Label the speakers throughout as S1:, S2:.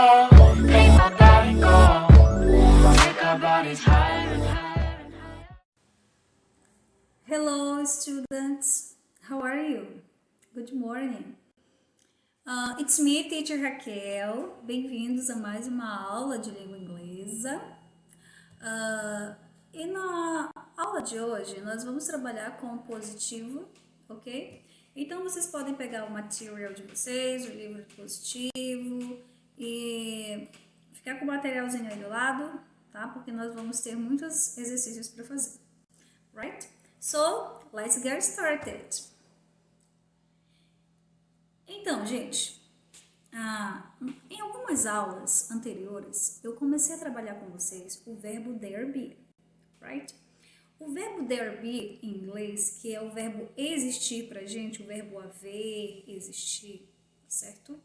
S1: go, make my body go, make our bodies higher and higher and higher.
S2: Hello, students. How are you? Good morning. It's me, Teacher Raquel. Bem-vindos a mais uma aula de língua inglesa. E na aula de hoje, nós vamos trabalhar com o positivo, ok? Então, vocês podem pegar o material de vocês, o livro de positivo e ficar com o materialzinho aí do lado, tá? Porque nós vamos ter muitos exercícios para fazer, right? So, let's get started. Então, gente, em algumas aulas anteriores, eu comecei a trabalhar com vocês o verbo there be, right? O verbo there be, em inglês, que é o verbo existir pra gente, o verbo haver, existir, certo?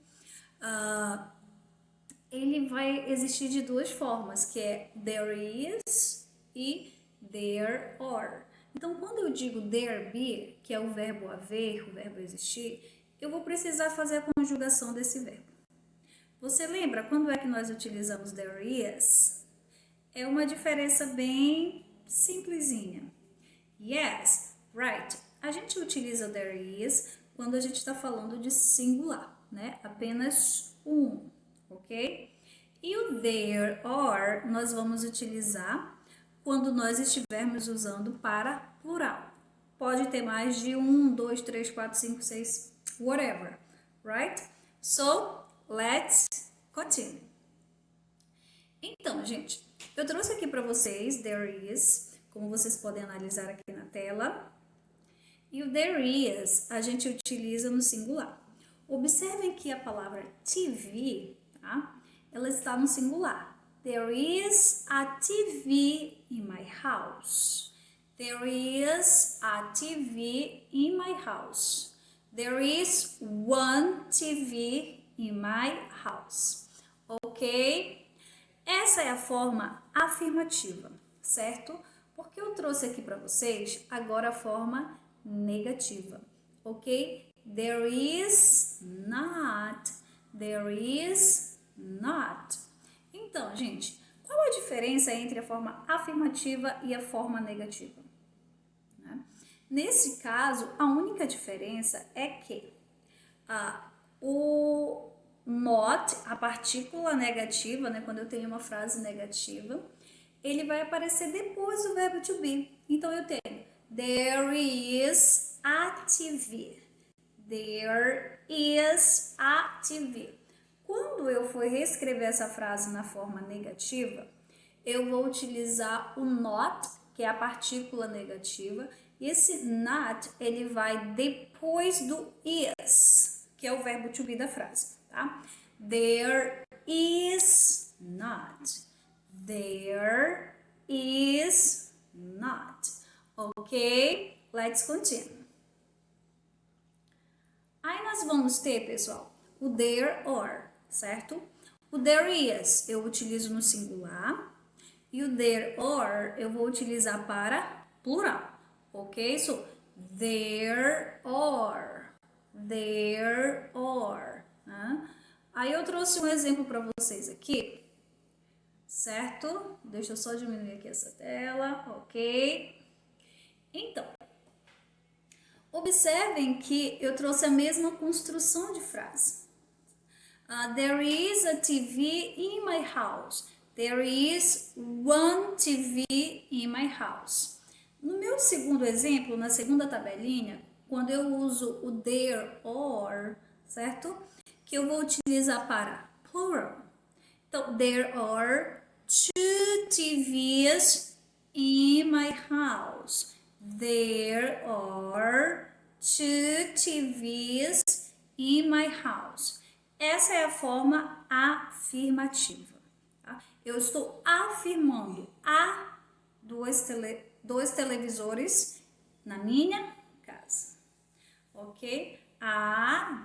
S2: Ele vai existir de duas formas, que é there is e there are. Então, quando eu digo there be, que é o verbo haver, o verbo existir, eu vou precisar fazer a conjugação desse verbo. Você lembra quando é que nós utilizamos there is? É uma diferença bem simplesinha. Yes, right. A gente utiliza there is quando a gente está falando de singular, né? Apenas um, ok? E o there are nós vamos utilizar quando nós estivermos usando para plural. Pode ter mais de 1, 2, 3, 4, 5, 6, whatever, right? So, let's continue. Então, gente, eu trouxe aqui para vocês there is, como vocês podem analisar aqui na tela. E o there is a gente utiliza no singular. Observem que a palavra TV, tá? Ela está no singular. There is a TV in my house. There is a TV in my house. There is one TV in my house. Ok? Essa é a forma afirmativa, certo? Porque eu trouxe aqui para vocês agora a forma negativa, ok? There is not. There is not. Então, gente, qual a diferença entre a forma afirmativa e a forma negativa? Nesse caso, a única diferença é que o not, a partícula negativa, né, quando eu tenho uma frase negativa, ele vai aparecer depois do verbo to be. Então, eu tenho there is a TV. There is a TV. Quando eu for reescrever essa frase na forma negativa, eu vou utilizar o not, que é a partícula negativa, e esse not, ele vai depois do is, que é o verbo to be da frase, tá? There is not. There is not. Ok? Let's continue. Aí nós vamos ter, pessoal, o there or, certo? O there is eu utilizo no singular e o there or eu vou utilizar para plural. Ok? So, there are. There are. Aí eu trouxe um exemplo para vocês aqui. Certo? Deixa eu só diminuir aqui essa tela. Ok? Então, observem que eu trouxe a mesma construção de frase. There is a TV in my house. There is one TV in my house. No meu segundo exemplo, na segunda tabelinha, quando eu uso o there or, certo? Que eu vou utilizar para plural. Então, there are two TVs in my house. There are two TVs in my house. Essa é a forma afirmativa. Tá? Eu estou afirmando há dois televisores na minha casa. Ok?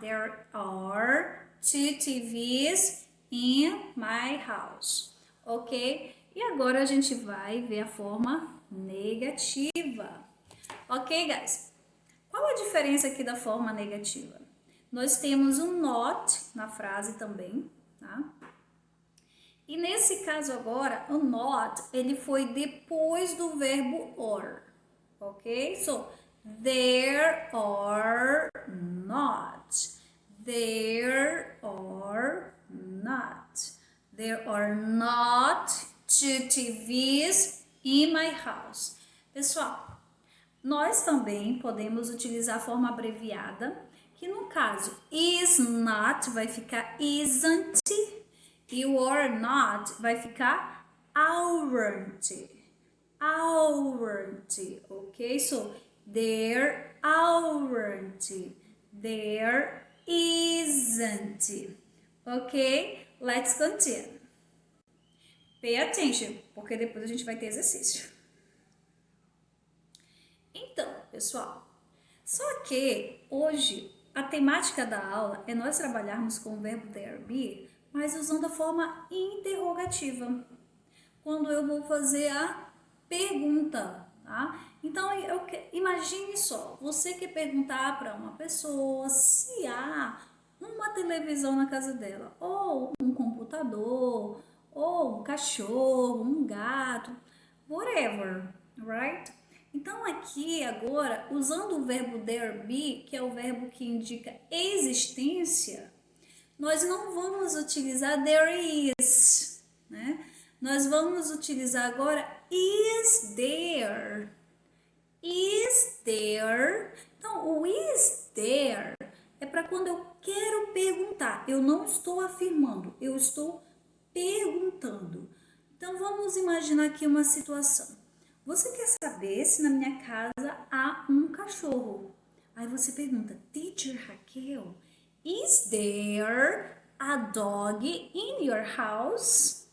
S2: There are two TVs in my house. Ok? E agora a gente vai ver a forma negativa. Ok, guys? Qual a diferença aqui da forma negativa? Nós temos um not na frase também, tá? E nesse caso agora, o not, ele foi depois do verbo or, ok? So, there are not. There are not. There are not 2 TVs in my house. Pessoal, nós também podemos utilizar a forma abreviada, que no caso is not vai ficar isn't e o are not vai ficar aren't. Aren't, ok? So, there aren't. There isn't. Ok? Let's continue. Pay attention, porque depois a gente vai ter exercício. Então, pessoal, só que hoje a temática da aula é nós trabalharmos com o verbo there be, mas usando a forma interrogativa, quando eu vou fazer a pergunta, tá? Então, imagine só, você quer perguntar para uma pessoa se há uma televisão na casa dela, ou um computador, ou um cachorro, um gato, whatever, right? Então, aqui agora, usando o verbo there be, que é o verbo que indica existência, nós não vamos utilizar there is, né? Nós vamos utilizar agora is there. Is there. Então, o is there é para quando eu quero perguntar. Eu não estou afirmando, eu estou perguntando. Então, vamos imaginar aqui uma situação. Você quer saber se na minha casa há um cachorro? Aí você pergunta, Teacher Raquel, is there a dog in your house?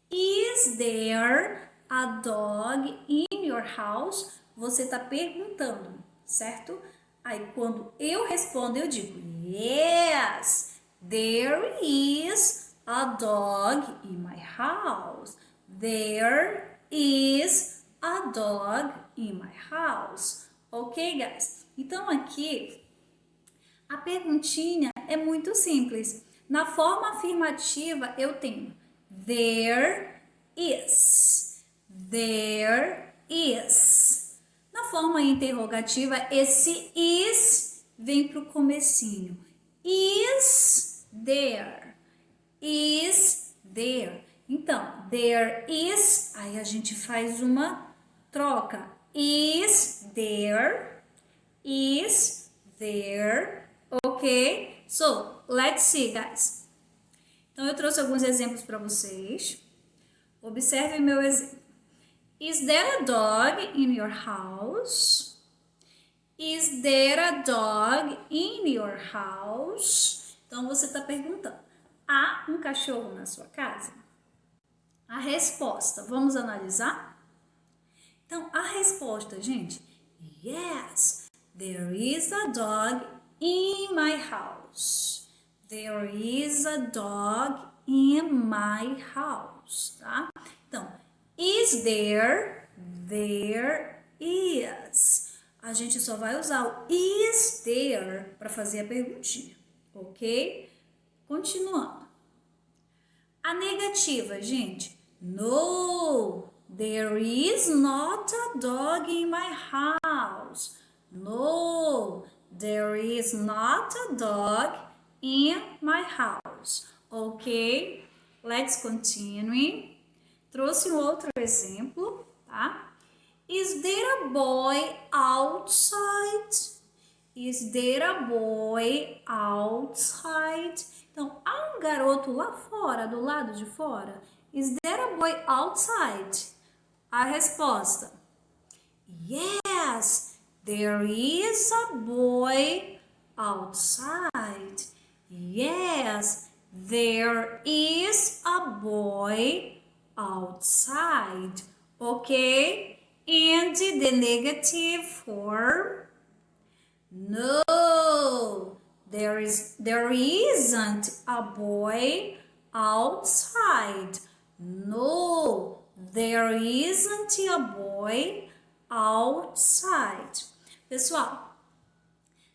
S2: Is there a dog in your house? Você está perguntando, certo? Aí quando eu respondo, eu digo, yes, there is a dog in my house. There is a dog in my house. Ok, guys? Então aqui a perguntinha é muito simples. Na forma afirmativa eu tenho there is. There is. Na forma interrogativa esse is vem para o comecinho. Is there. Is there. Então, there is, aí a gente faz uma troca. Is there, ok? So, let's see, guys. Então, eu trouxe alguns exemplos para vocês. Observe meu exemplo. Is there a dog in your house? Is there a dog in your house? Então, você está perguntando, há um cachorro na sua casa? A resposta, vamos analisar? Então, a resposta, gente, yes, there is a dog in my house. There is a dog in my house, tá? Então, is there? There is. A gente só vai usar o is there para fazer a perguntinha, ok? Continuando. A negativa, gente. No, there is not a dog in my house. No, there is not a dog in my house. Ok? Let's continue. Trouxe um outro exemplo, tá? Is there a boy outside? Is there a boy outside? Então, há um garoto lá fora, do lado de fora? Is there a boy outside? A resposta: yes, there is a boy outside. Yes, there is a boy outside. Okay? And the negative form? No, there isn't a boy outside. No, there isn't a boy outside. Pessoal,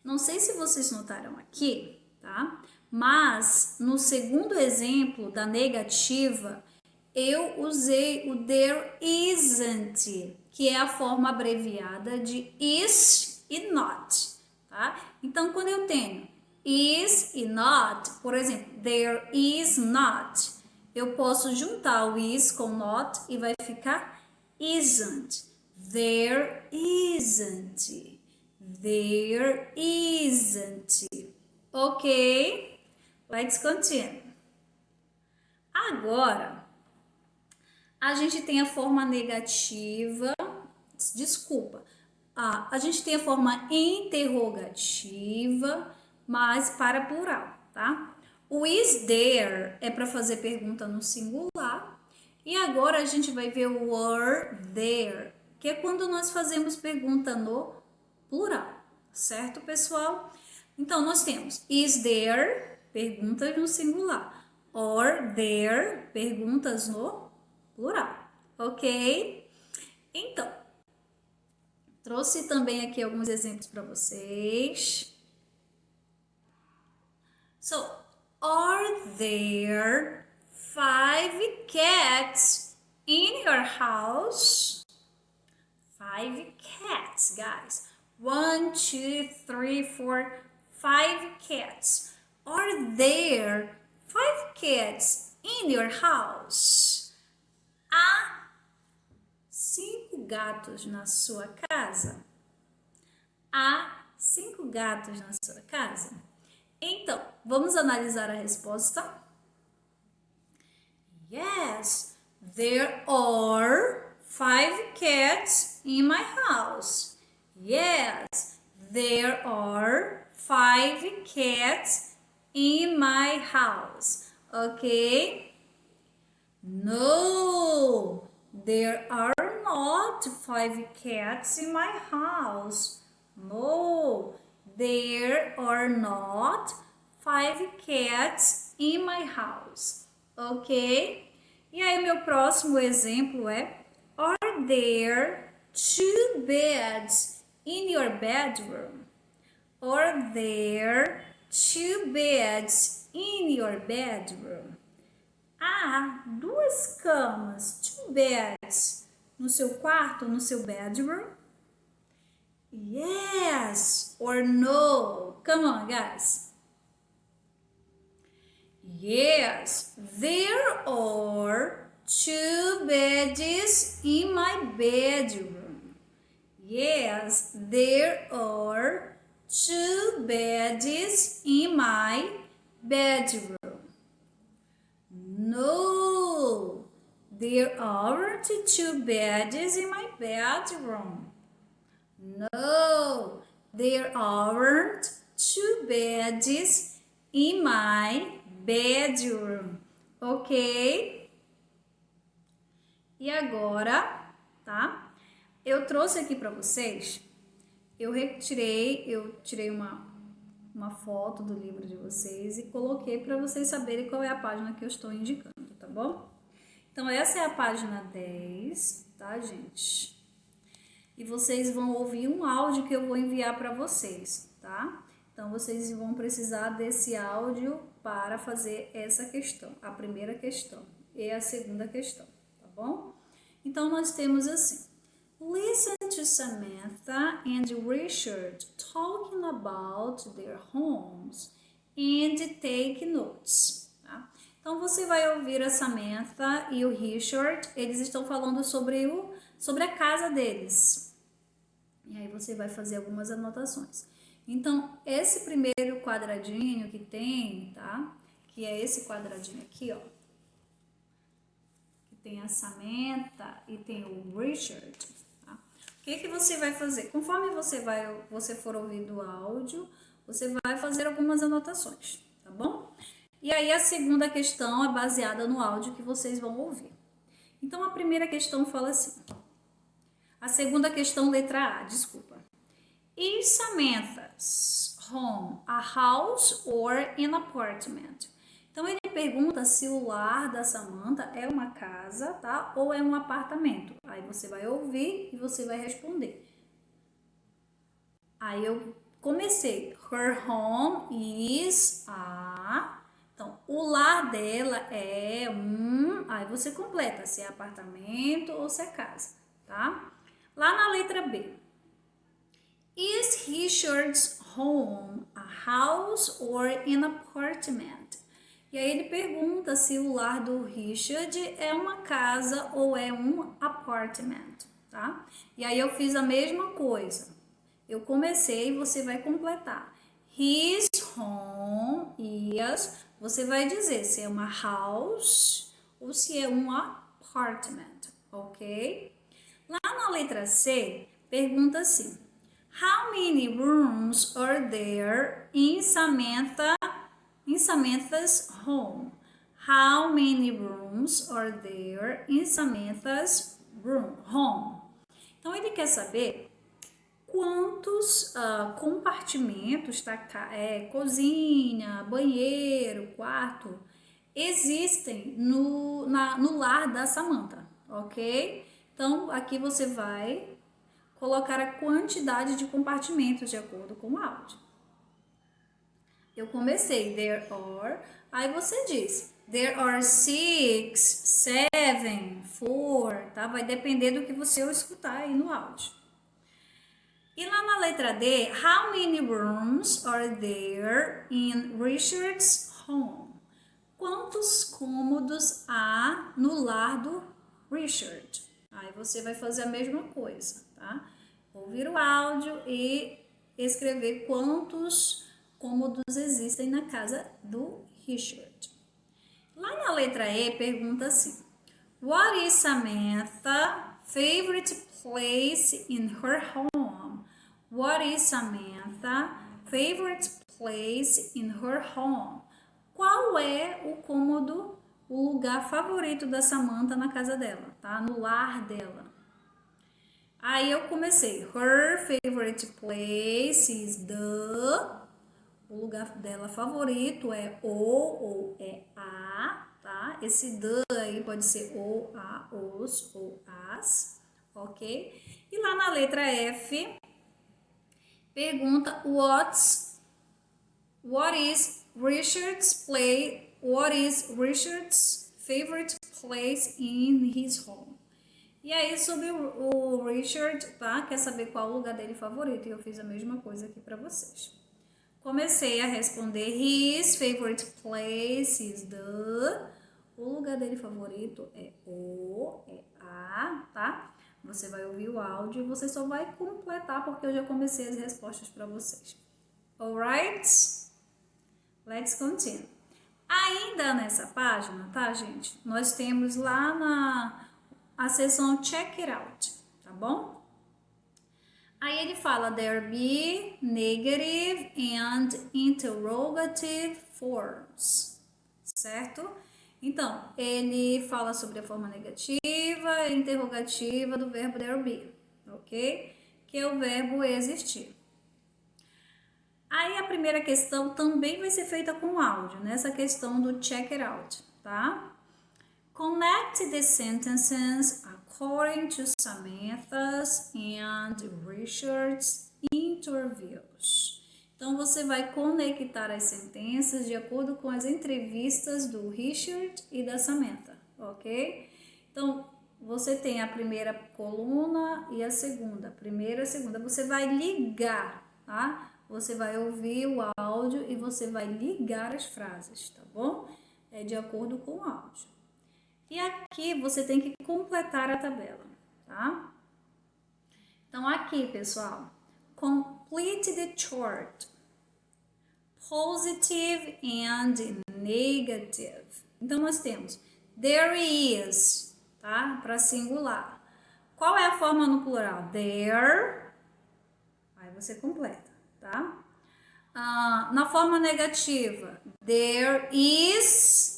S2: não sei se vocês notaram aqui, tá? Mas no segundo exemplo da negativa, eu usei o there isn't, que é a forma abreviada de is e not, tá? Então, quando eu tenho is e not, por exemplo, there is not, eu posso juntar o is com not e vai ficar isn't. There isn't. There isn't. Ok? Let's continue. Agora, a gente tem a forma negativa, desculpa, a gente tem a forma interrogativa, mas para plural, tá? O is there é para fazer pergunta no singular. E agora a gente vai ver o were there, que é quando nós fazemos pergunta no plural, certo, pessoal? Então, nós temos is there, perguntas no singular, or there, perguntas no plural, ok? Então, trouxe também aqui alguns exemplos para vocês. So, are there 5 cats in your house? 5 cats, guys. 1, 2, 3, 4, 5 cats. Are there 5 cats in your house? Há 5 gatos na sua casa? Há 5 gatos na sua casa? Então, vamos analisar a resposta? Yes, there are 5 cats in my house. Yes, there are 5 cats in my house. Okay? No, there are not 5 cats in my house. No, there are not 5 cats in my house. Ok? E aí, meu próximo exemplo é: are there 2 beds in your bedroom? Are there 2 beds in your bedroom? Há 2 camas, 2 beds, no seu quarto, no seu bedroom? Yes or no? Come on, guys. Yes, there are 2 beds in my bedroom. Yes, there are 2 beds in my bedroom. No, there aren't 2 beds in my bedroom. No, there aren't 2 beds in my bedroom. Ok? E agora, tá? Eu trouxe aqui para vocês, eu tirei uma foto do livro de vocês e coloquei para vocês saberem qual é a página que eu estou indicando, tá bom? Então, essa é a página 10, tá, gente? E vocês vão ouvir um áudio que eu vou enviar para vocês, tá? Então, vocês vão precisar desse áudio para fazer essa questão, a primeira questão e a segunda questão, tá bom? Então, nós temos assim: listen to Samantha and Richard talking about their homes and take notes, tá? Então, você vai ouvir a Samantha e o Richard, eles estão falando sobre a casa deles. E aí você vai fazer algumas anotações. Então, esse primeiro quadradinho que tem, tá? Que é esse quadradinho aqui, ó. Que tem a Samantha e tem o Richard, tá? O que você vai fazer? Conforme você for ouvindo o áudio, você vai fazer algumas anotações, tá bom? E aí a segunda questão é baseada no áudio que vocês vão ouvir. Então, a primeira questão fala assim. A segunda questão, letra A, desculpa. Is Samantha's home a house or an apartment? Então, ele pergunta se o lar da Samantha é uma casa, tá? Ou é um apartamento. Aí você vai ouvir e você vai responder. Aí eu comecei. Her home is a... o lar dela é aí você completa se é apartamento ou se é casa, tá? Lá na letra B. Is Richard's home a house or an apartment? E aí ele pergunta se o lar do Richard é uma casa ou é um apartment, tá? E aí eu fiz a mesma coisa. Eu comecei e você vai completar. His home is, você vai dizer se é uma house ou se é um apartment, ok? Lá na letra C, pergunta assim: How many rooms are there in Samantha's home? How many rooms are there in Samantha's home? Então ele quer saber quantos compartimentos, cozinha, banheiro, quarto, existem no lar da Samantha, ok? Então aqui você vai colocar a quantidade de compartimentos de acordo com o áudio. Eu comecei, there are, aí você diz, there are 6, 7, 4, tá? Vai depender do que você escutar aí no áudio. E lá na letra D, how many rooms are there in Richard's home? Quantos cômodos há no lar do Richard? Aí você vai fazer a mesma coisa, tá? Ouvir o áudio e escrever quantos cômodos existem na casa do Richard. Lá na letra E, pergunta assim: What is Samantha's favorite place in her home? What is Samantha's favorite place in her home? Qual é o cômodo, o lugar favorito da Samantha na casa dela, tá? No lar dela. Aí eu comecei. Her favorite place is the... O lugar dela favorito é o ou é a, tá? Esse the aí pode ser o, a, os ou as, ok? E lá na letra F, pergunta what is Richard's favorite place in his home? E aí sobre o Richard, tá? Quer saber qual o lugar dele favorito? E eu fiz a mesma coisa aqui para vocês. Comecei a responder his favorite place is the... O lugar dele favorito é o, é a, tá? Você vai ouvir o áudio e você só vai completar porque eu já comecei as respostas para vocês. Alright? Let's continue. Ainda nessa página, tá, gente? Nós temos lá a seção Check It Out, tá bom? Aí ele fala there be negative and interrogative forms, certo? Então, ele fala sobre a forma negativa e interrogativa do verbo there be, ok? Que é o verbo existir. Aí a primeira questão também vai ser feita com áudio, nessa questão do check it out, tá? Connect the sentences according to Samantha's and Richard's interviews. Então, você vai conectar as sentenças de acordo com as entrevistas do Richard e da Samantha, ok? Então, você tem a primeira coluna e a segunda. Primeira e a segunda. Você vai ligar, tá? Você vai ouvir o áudio e você vai ligar as frases, tá bom? É de acordo com o áudio. E aqui você tem que completar a tabela, tá? Então, aqui, pessoal, complete the chart. Positive and negative. Então, nós temos there is, tá? Para singular. Qual é a forma no plural? There. Aí você completa, tá? Na forma negativa, there is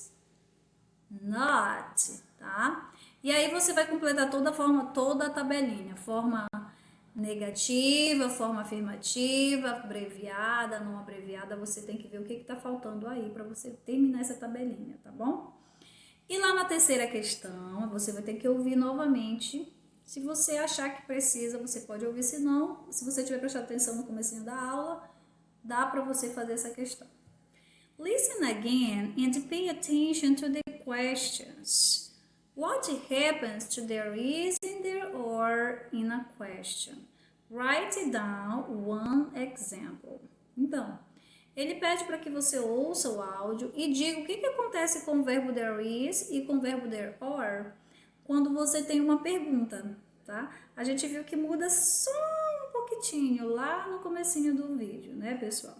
S2: not, tá? E aí você vai completar toda a tabelinha, forma negativa, forma afirmativa, abreviada, não abreviada, você tem que ver o que está faltando aí para você terminar essa tabelinha, tá bom? E lá na terceira questão, você vai ter que ouvir novamente. Se você achar que precisa, você pode ouvir, se não, se você tiver prestado atenção no comecinho da aula, dá para você fazer essa questão. Listen again and pay attention to the questions. What happens to there is in there or in a question? Write down one example. Então, ele pede para que você ouça o áudio e diga o que acontece com o verbo there is e com o verbo there are quando você tem uma pergunta, tá? A gente viu que muda só um pouquinho lá no comecinho do vídeo, né, pessoal?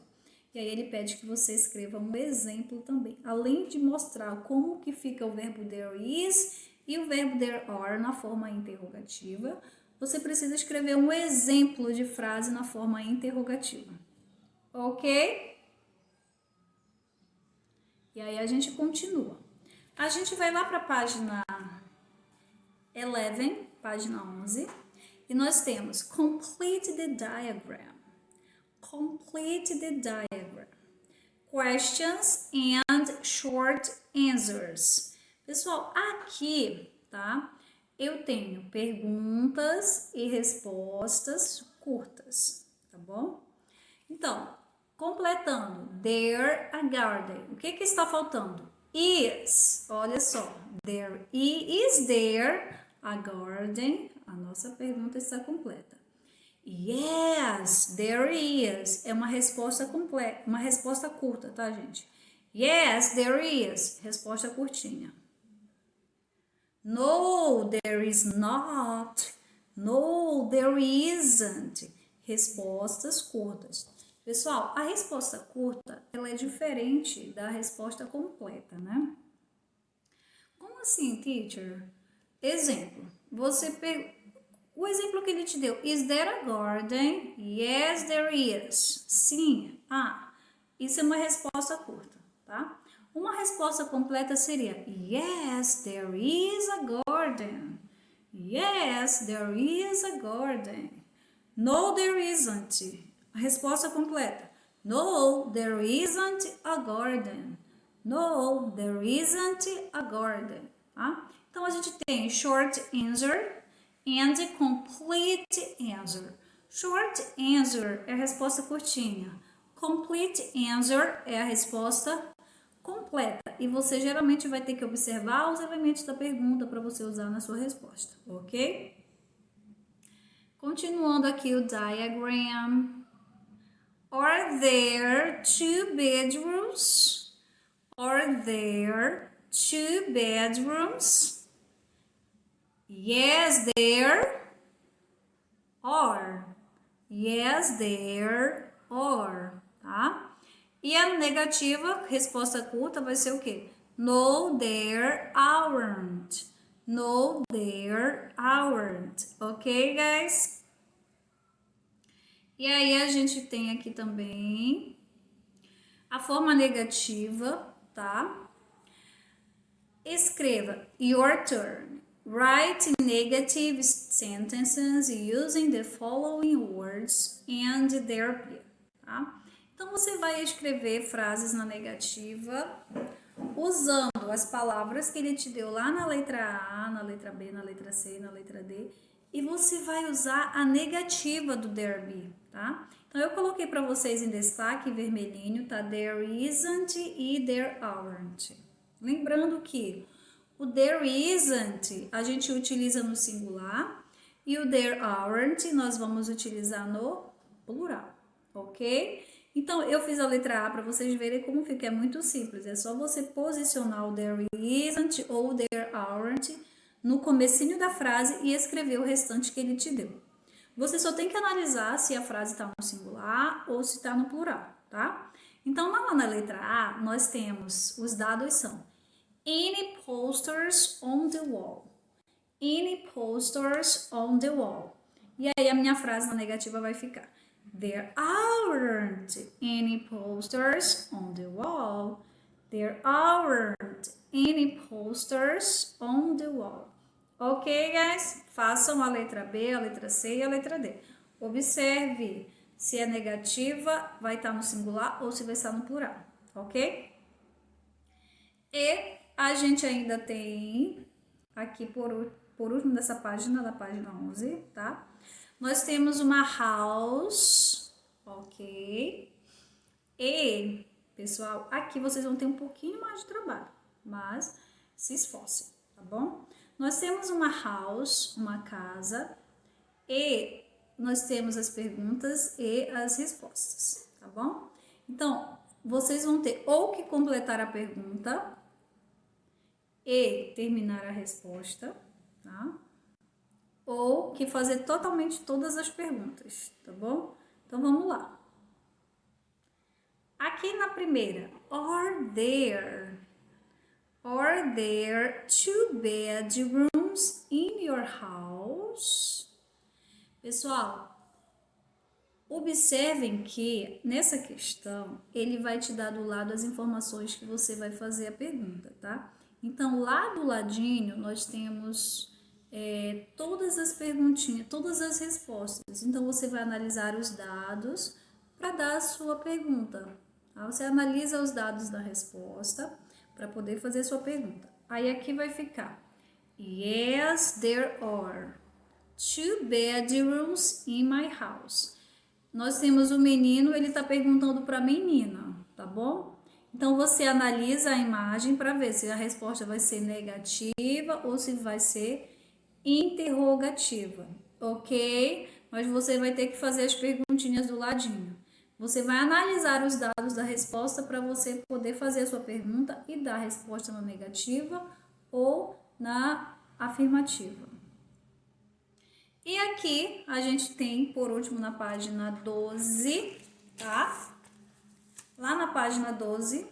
S2: E aí ele pede que você escreva um exemplo também, além de mostrar como que fica o verbo there is e o verbo there are na forma interrogativa, você precisa escrever um exemplo de frase na forma interrogativa, ok? E aí a gente continua. A gente vai lá para a página 11, página 11, e nós temos complete the diagram. Complete the diagram. Questions and short answers. Pessoal, aqui, tá? Eu tenho perguntas e respostas curtas, tá bom? Então, completando, there a garden. O que está faltando? Is. Olha só, is there a garden? A nossa pergunta está completa. Yes, there is. É uma resposta completa, uma resposta curta, tá, gente? Yes, there is. Resposta curtinha. No, there is not. No, there isn't. Respostas curtas. Pessoal, a resposta curta, ela é diferente da resposta completa, né? Como assim, teacher? Exemplo. O exemplo que ele te deu. Is there a garden? Yes, there is. Sim. Isso é uma resposta curta, tá? Uma resposta completa seria yes, there is a garden. Yes, there is a garden. No, there isn't. A resposta completa. No, there isn't a garden. No, there isn't a garden. Tá? Então, a gente tem short answer and complete answer. Short answer é a resposta curtinha. Complete answer é a resposta completa. E você geralmente vai ter que observar os elementos da pergunta para você usar na sua resposta, ok? Continuando aqui o diagram. Are there two bedrooms? Are there two bedrooms? Yes, there are. Yes, there are. Tá? E a negativa, resposta curta, vai ser o quê? No, there aren't. No, there aren't. Ok, guys? E aí a gente tem aqui também a forma negativa, tá? Escreva your turn. Write negative sentences using the following words and their pair, tá? Então você vai escrever frases na negativa usando as palavras que ele te deu lá na letra A, na letra B, na letra C, na letra D. E você vai usar a negativa do there be, tá? Então, eu coloquei para vocês em destaque, vermelhinho, tá? There isn't e there aren't. Lembrando que o there isn't a gente utiliza no singular e o there aren't nós vamos utilizar no plural, ok? Então, eu fiz a letra A para vocês verem como fica, é muito simples. É só você posicionar o there isn't ou there aren't no comecinho da frase e escrever o restante que ele te deu. Você só tem que analisar se a frase está no singular ou se está no plural, tá? Então, lá na letra A, nós temos, os dados são any posters on the wall. Any posters on the wall. E aí a minha frase na negativa vai ficar there aren't any posters on the wall. There aren't any posters on the wall. Ok, guys? Façam a letra B, a letra C e a letra D. Observe se é negativa, vai estar no singular ou se vai estar no plural. Ok? E a gente ainda tem, aqui por último dessa página, da página 11, tá? Nós temos uma house, ok? E Pessoal, aqui vocês vão ter um pouquinho mais de trabalho, mas se esforcem, tá bom? Nós temos uma house, uma casa, e nós temos as perguntas e as respostas, tá bom? Então, vocês vão ter ou que completar a pergunta e terminar a resposta, tá? Ou que fazer totalmente todas as perguntas, tá bom? Então, vamos lá. Aqui na primeira, are there two bedrooms in your house? Pessoal, observem que nessa questão ele vai te dar do lado as informações que você vai fazer a pergunta, tá? Então, lá do ladinho nós temos todas as perguntinhas, todas as respostas. Então, você vai analisar os dados para dar a sua pergunta. Tá? Você analisa os dados da resposta para poder fazer a sua pergunta. Aí aqui vai ficar: yes, there are two bedrooms in my house. Nós temos o menino, ele está perguntando para a menina, tá bom? Então, você analisa a imagem para ver se a resposta vai ser negativa ou se vai ser interrogativa, ok? Mas você vai ter que fazer as perguntinhas do ladinho. Você vai analisar os dados da resposta para você poder fazer a sua pergunta e dar a resposta na negativa ou na afirmativa. E aqui a gente tem, por último, na página 12, tá? Lá na página 12,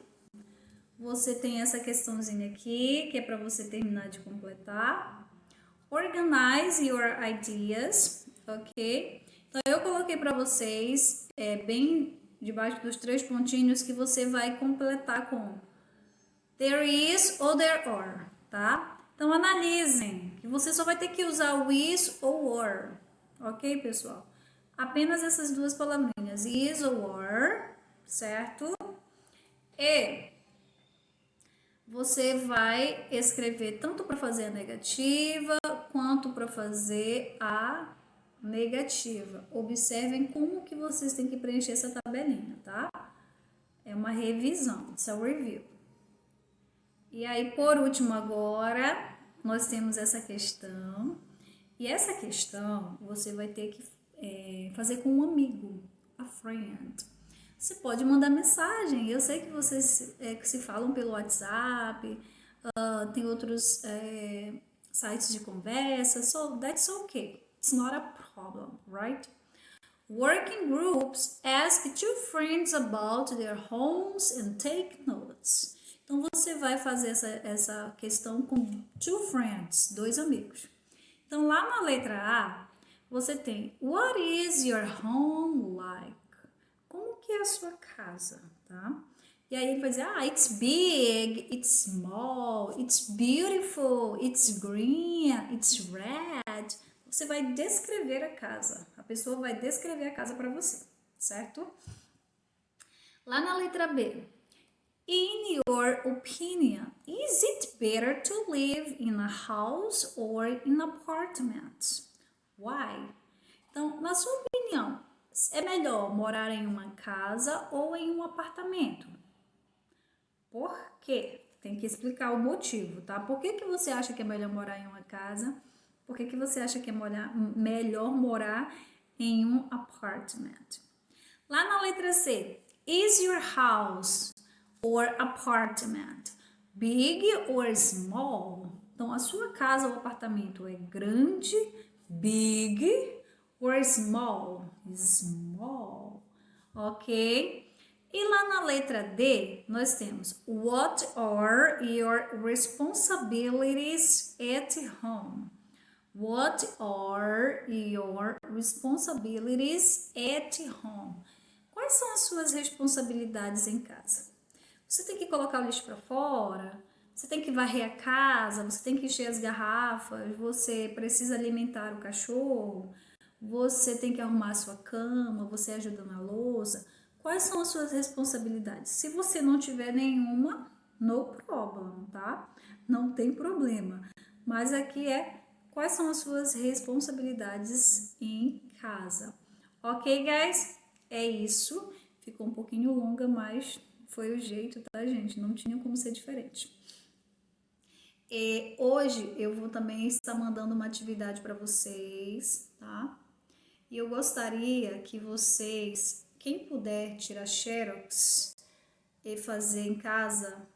S2: você tem essa questãozinha aqui, que é para você terminar de completar. Organize your ideas, ok? Então, eu coloquei para vocês, bem debaixo dos 3 pontinhos, que você vai completar com there is ou there are, tá? Então, analisem, que você só vai ter que usar o is ou were, ok, pessoal? Apenas essas duas palavrinhas, is ou were, certo? E você vai escrever tanto para fazer a negativa, quanto para fazer a negativa. Observem como que vocês têm que preencher essa tabelinha, tá? É uma revisão, it's a review. E aí, por último agora, nós temos essa questão. E essa questão, você vai ter que fazer com um amigo, a friend. Você pode mandar mensagem. Eu sei que vocês que se falam pelo WhatsApp, tem outros sites de conversa, so that's okay. It's not a problem, right? Working groups ask two friends about their homes and take notes. Então, você vai fazer essa questão com two friends, 2 amigos. Então, lá na letra A, você tem what is your home like? Como que é a sua casa, tá? E aí ele vai dizer, it's big, it's small, it's beautiful, it's green, it's red. Você vai descrever a casa. A pessoa vai descrever a casa para você, certo? Lá na letra B, in your opinion, is it better to live in a house or in an apartment? Why? Então, na sua opinião, é melhor morar em uma casa ou em um apartamento? Por quê? Tem que explicar o motivo, tá? Por que você acha que é melhor morar em uma casa? Por que você acha que é melhor morar em um apartment? Lá na letra C, is your house or apartment big or small? Então, a sua casa ou apartamento é grande, big, or small? Small, ok? E lá na letra D, nós temos what are your responsibilities at home? What are your responsibilities at home? Quais são as suas responsabilidades em casa? Você tem que colocar o lixo para fora, você tem que varrer a casa, você tem que encher as garrafas, você precisa alimentar o cachorro, você tem que arrumar a sua cama, você ajuda na louça. Quais são as suas responsabilidades? Se você não tiver nenhuma, no problem, tá? Não tem problema. Mas aqui quais são as suas responsabilidades em casa. Ok, guys? É isso. Ficou um pouquinho longa, mas foi o jeito, tá, gente? Não tinha como ser diferente. E hoje eu vou também estar mandando uma atividade para vocês, tá? E eu gostaria que vocês, quem puder tirar xerox e fazer em casa,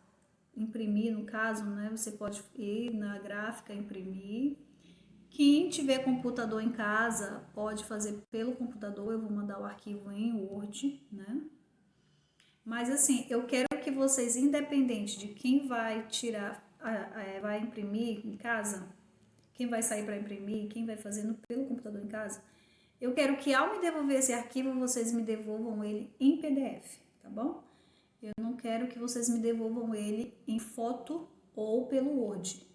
S2: imprimir no caso, né? Você pode ir na gráfica, imprimir. Quem tiver computador em casa pode fazer pelo computador, eu vou mandar o arquivo em Word, né? Mas assim, eu quero que vocês, independente de quem vai tirar, vai imprimir em casa, quem vai sair para imprimir, quem vai fazer pelo computador em casa, eu quero que ao me devolver esse arquivo, vocês me devolvam ele em PDF, tá bom? Eu não quero que vocês me devolvam ele em foto ou pelo Word.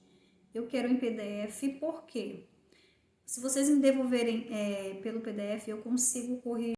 S2: Eu quero em PDF porque se vocês me devolverem pelo PDF, eu consigo corrigir